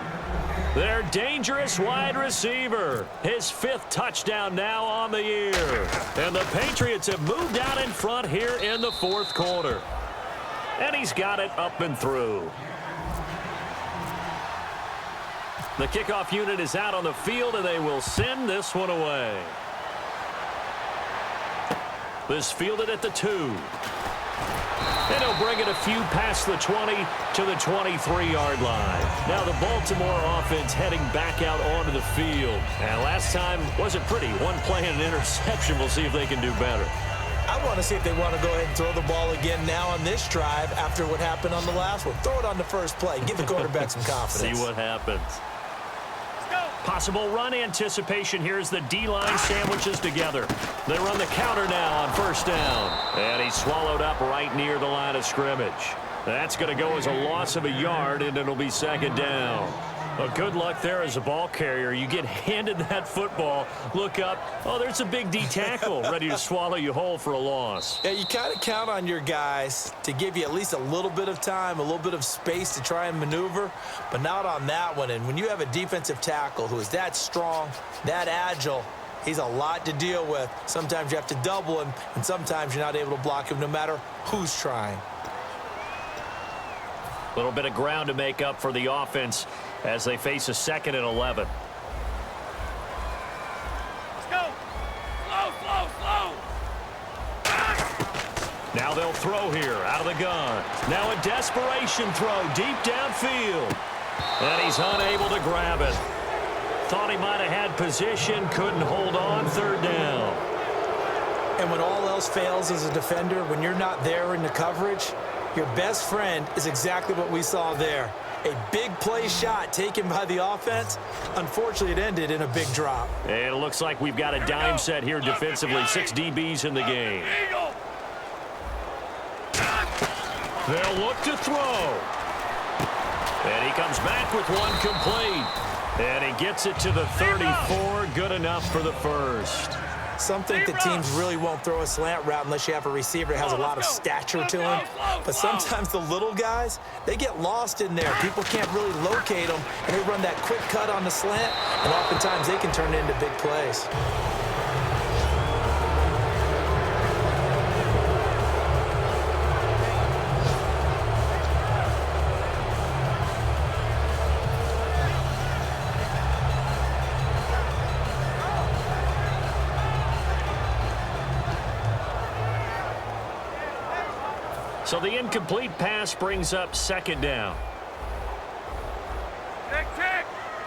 Their dangerous wide receiver. His 5th touchdown now on the year. And the Patriots have moved out in front here in the 4th quarter. And he's got it up and through. The kickoff unit is out on the field, and they will send this one away. This fielded at the 2. And he'll bring it a few past the 20 to the 23-yard line. Now the Baltimore offense heading back out onto the field. And last time wasn't pretty. One play and an interception. We'll see if they can do better. I want to see if they want to go ahead and throw the ball again now on this drive after what happened on the last one. Throw it on the first play. Give the quarterback some confidence. See what happens. Possible run anticipation here as the D-line sandwiches together. They run the counter now on first down. And he's swallowed up right near the line of scrimmage. That's going to go as a loss of a yard, and it'll be second down. Well, good luck there as a ball carrier. You get handed that football, look up, oh, there's a big D tackle ready to swallow you whole for a loss. Yeah, you kind of count on your guys to give you at least a little bit of time, a little bit of space to try and maneuver, but not on that one. And when you have a defensive tackle who is that strong, that agile, he's a lot to deal with. Sometimes you have to double him, and sometimes you're not able to block him no matter who's trying. A little bit of ground to make up for the offense as they face a 2nd and 11. Let's go. Slow, slow, slow. Now they'll throw here out of the gun. Now a desperation throw deep downfield. And he's unable to grab it. Thought he might have had position, couldn't hold on, 3rd down. And when all else fails as a defender, when you're not there in the coverage, your best friend is exactly what we saw there. A big play shot taken by the offense. Unfortunately, it ended in a big drop. And it looks like we've got a dime set here defensively. 6 DBs in the game. They'll look to throw. And he comes back with one complete. And he gets it to the 34. Good enough for the first. Some think that teams really won't throw a slant route unless you have a receiver that has a lot of stature to him. But sometimes the little guys, they get lost in there. People can't really locate them, and they run that quick cut on the slant, and oftentimes they can turn it into big plays. So the incomplete pass brings up 2nd down. Check.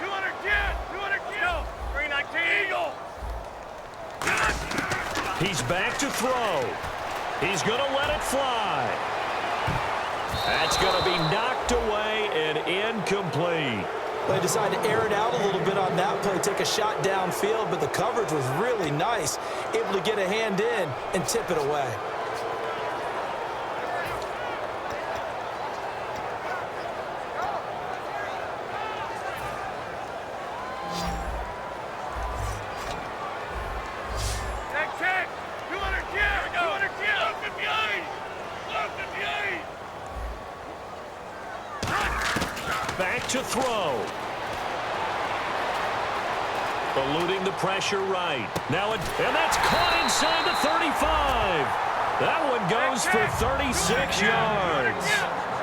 210. 210. 319. Eagle. He's back to throw. He's going to let it fly. That's going to be knocked away and incomplete. They decided to air it out a little bit on that play, take a shot downfield, but the coverage was really nice, able to get a hand in and tip it away. Check. 210. 210. 58. Back to throw. Eluding the pressure right. Now, and that's caught inside the 35. That one goes for 36 yards.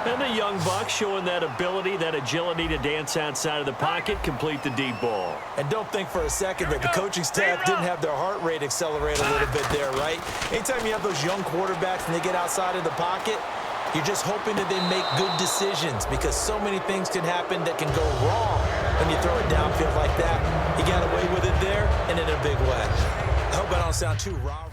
And the young buck showing that ability, that agility to dance outside of the pocket, complete the deep ball. And don't think for a second that the coaching staff didn't have their heart rate accelerate a little bit there, right? Anytime you have those young quarterbacks and they get outside of the pocket, you're just hoping that they make good decisions because so many things can happen that can go wrong when you throw it downfield like that. You got away with it there and in a big way. I hope I don't sound too raw.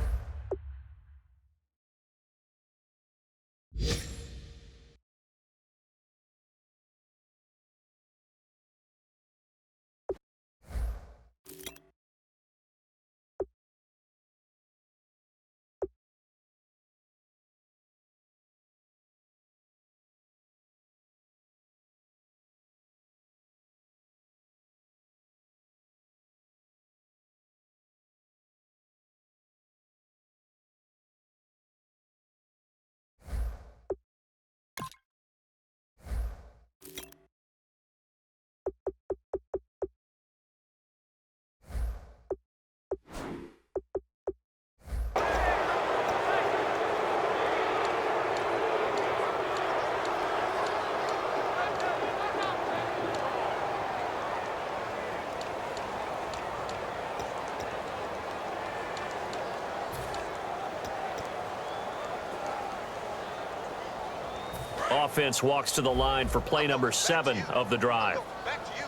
Offense walks to the line for play number 7 of the drive. Back to you.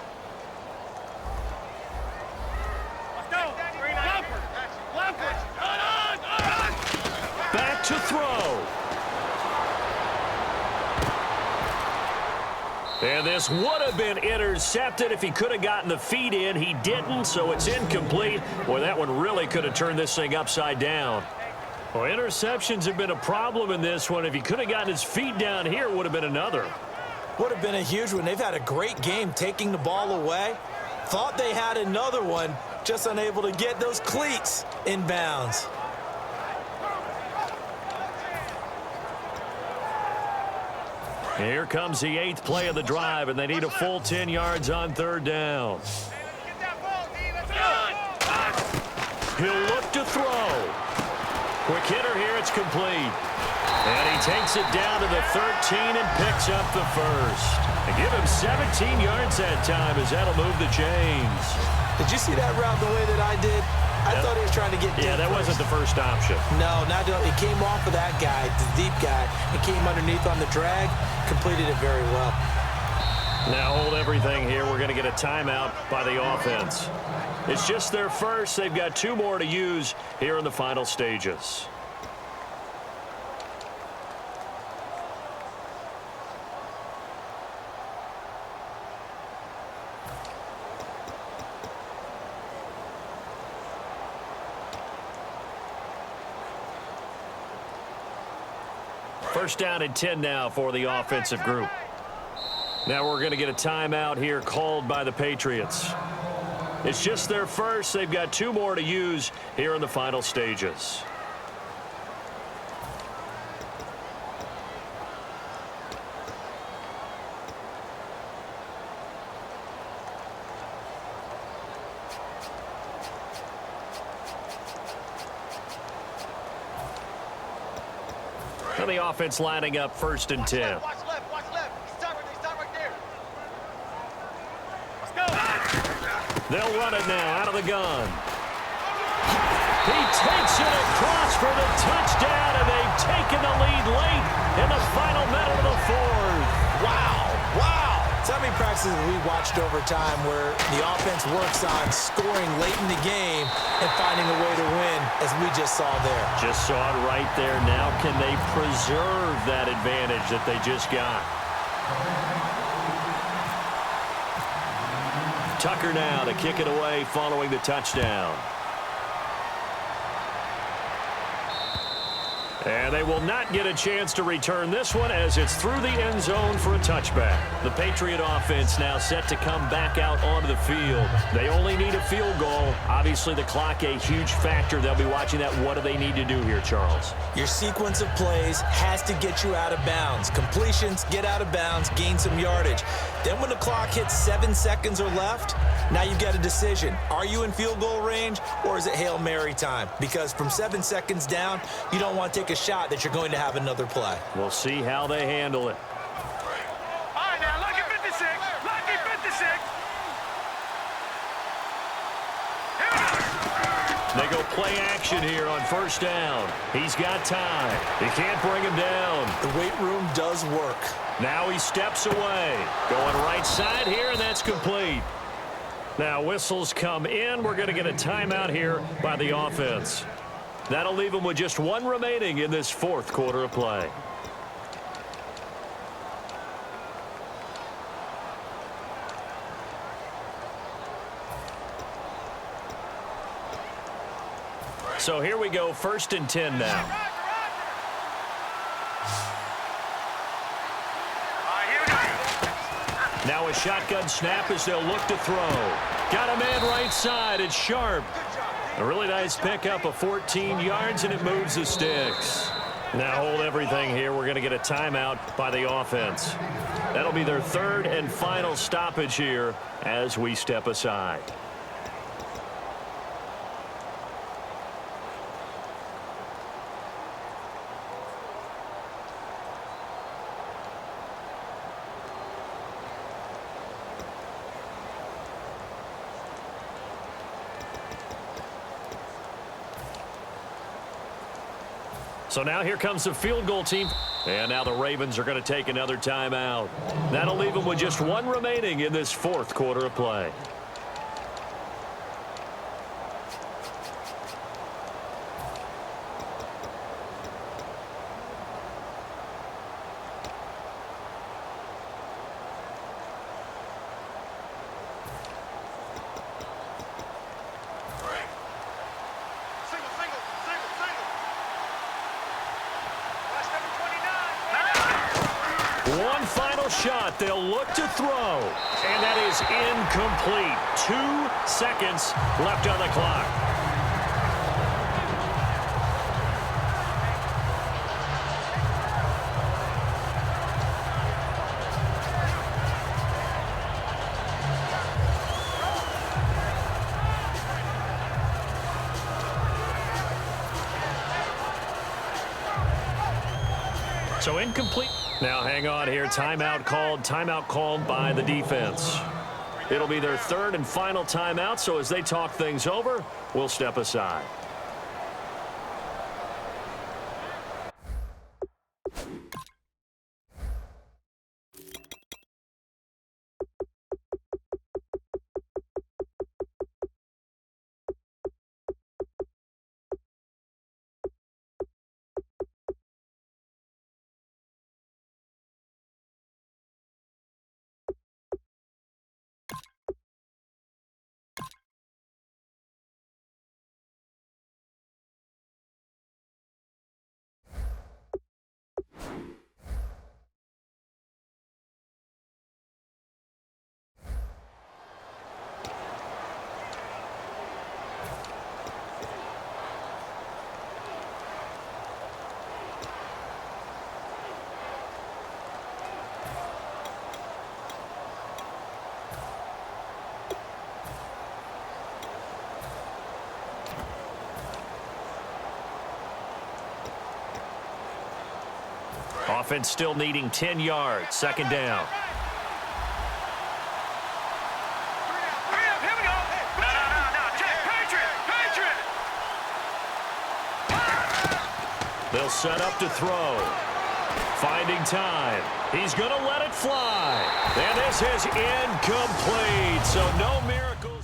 Let's go. 319. Leopard. Back to throw. And this would have been intercepted if he could have gotten the feet in. He didn't, so it's incomplete. Boy, that one really could have turned this thing upside down. Well, interceptions have been a problem in this one. If he could have gotten his feet down here, it would have been another. Would have been a huge one. They've had a great game taking the ball away. Thought they had another one, just unable to get those cleats in bounds. Here comes the 8th play of the drive, and they need a full 10 yards on 3rd down. Get that ball, D. Let's go. He'll look to throw. Quick hitter here. It's complete. And he takes it down to the 13 and picks up the first. And give him 17 yards that time as that'll move the chains. Did you see that route the way that I did? I thought he was trying to get deep. Yeah, that wasn't the first option. No, not doing. It came off of that guy, the deep guy, and came underneath on the drag. Completed it very well. Now hold everything here. We're going to get a timeout by the offense. It's just their first. They've got 2 more to use here in the final stages. First down and 10 now for the offensive group. Now we're going to get a timeout here called by the Patriots. It's just their first. They've got 2 more to use here in the final stages. And the offense lining up 1st and 10. Watch left. Stop right there. Let's go. They'll run it now out of the gun. He takes it across for the touchdown, and they've taken the lead late in the final minute of the 4th. Wow. So how many practices we watched over time where the offense works on scoring late in the game and finding a way to win, as we just saw there. Just saw it right there. Now can they preserve that advantage that they just got? Tucker now to kick it away following the touchdown. And they will not get a chance to return this one as it's through the end zone for a touchback. The Patriot offense now set to come back out onto the field. They only need a field goal. Obviously, the clock a huge factor. They'll be watching that. What do they need to do here, Charles? Your sequence of plays has to get you out of bounds. Completions, get out of bounds, gain some yardage. Then when the clock hits 7 seconds or left, now you get a decision. Are you in field goal range, or is it Hail Mary time? Because from 7 seconds down, you don't want to take a shot that you're going to have another play. We'll see how they handle it. All right, now, lucky 56. Lucky 56. They go play action here on 1st down. He's got time. He can't bring him down. The weight room does work. Now he steps away. Going right side here, and that's complete. Now whistles come in. We're going to get a timeout here by the offense. That'll leave them with just 1 remaining in this 4th quarter of play. So here we go, 1st and 10 now. Now a shotgun snap as they'll look to throw. Got a man right side. It's Sharp. A really nice pickup of 14 yards, and it moves the sticks. Now hold everything here. We're going to get a timeout by the offense. That'll be their 3rd and final stoppage here as we step aside. So now here comes the field goal team. And now the Ravens are going to take another timeout. That'll leave them with just 1 remaining in this 4th quarter of play. One final final shot. They'll look to throw. And that is incomplete. 2 seconds left on the clock. So incomplete. Now hang on here. Timeout called by the defense. It'll be their 3rd and final timeout, so as they talk things over, we'll step aside. Offense still needing 10 yards. 2nd down. Here we go. No. Check. Patriot. They'll set up to throw. Finding time. He's going to let it fly. And this is incomplete. So no miracles.